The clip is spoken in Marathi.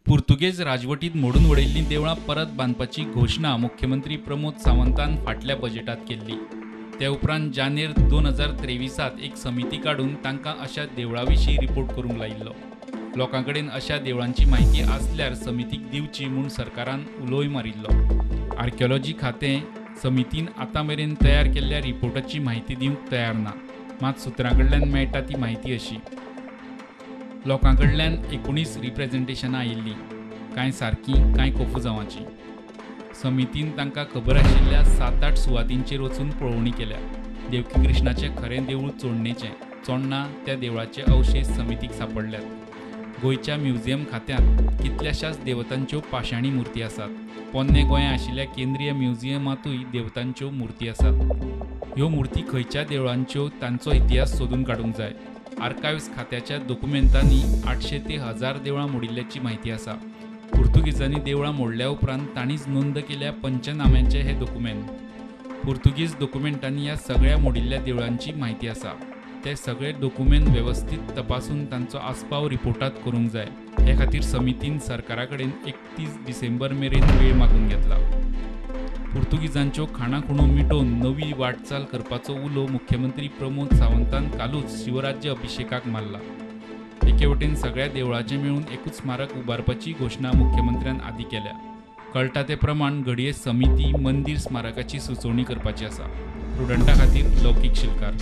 पुर्तुगेज राजवटीत मोडून उडयल्लीं देवळां परत बांदपाची घोशणा मुख्यमंत्री प्रमोद सावंतान फाटल्या बजेटात केल्ली। ते उपरांत जानेर 2023त एक समिती काडून तांकां अशा देवळांविशीं रिपोर्ट करूंक लायिल्लो। लोकांकडेन अशा देवळांची म्हायती आसल्यार समितीक दिवची म्हूण सरकारान उलोय मारिल्लो। आर्किओलॉजी खातें समितीन आतां मेरेन तयार केल्ल्या रिपोर्टाची म्हायती दिवंक तयार ना, मात सुत्रांकडल्यान मेळटा ती म्हायती अशी। लोकांकडल्यान 19 रिप्रेझेंटेशनां आयिल्लीं, कांय सारकीं कांय कोफूजांवाची। समितीन तांकां खबर आशिल्ल्या 7-8 सुवातींचेर वचून पळोवणी केल्या। देवकी कृष्णाचें खरें देवूळ चोडणेचें चोडणा त्या देवळाचे अवशेश समितीक सांपडल्यात। गोंयच्या म्युझियम खात्यांत कितल्याशाच देवतांच्यो पाशाणी मुर्ती आसात। पोन्ने गोंयांत आशिल्ल्या केंद्रीय म्युझियमांतूय देवतांच्यो मुर्ती आसात। ह्यो मुर्ती खंयच्या देवळांच्यो तांचो इतिहास सोदून काडूंक जाय। आर्कायव्स खात्याच्या डॉक्युमेंटांनी 800 ते 1000 देवळां मोडिल्ल्याची म्हायती आसा। पुर्तुगीजांनी देवळां मोडल्या उपरांत तांणीच नोंद केल्या पंचनाम्यांचे हे डॉक्युमेंट। पुर्तुगीज डॉक्युमेंटांनी ह्या सगळ्या मोडिल्ल्या देवळांची म्हायती आसा। ते सगळे डॉक्युमेंट वेवस्थीत तपासून तांचो आस्पाव रिपोर्टांत करूंक जाय। हे खातीर समितीन सरकारा कडेन 31 डिसेंबर मेरेन वेळ मागून घेतला। पुर्तुगीजांच्यो खाणाखुणो मिटोवन नवी वाटचाल करपाचो उलो मुख्यमंत्री प्रमोद सावंतान कालूच शिवराज्य अभिषेकाक मारला। एके वटेन सगळ्या देवळांचें मेळून एकूच स्मारक उबारपाची घोशणा मुख्यमंत्र्यान आदीं केल्या। कळटा ते प्रमाण घडये समिती मंदिर स्मारकाची सुचोवणी करपाची आसा। प्रुडंटा खातीर लौकीक शिलकार।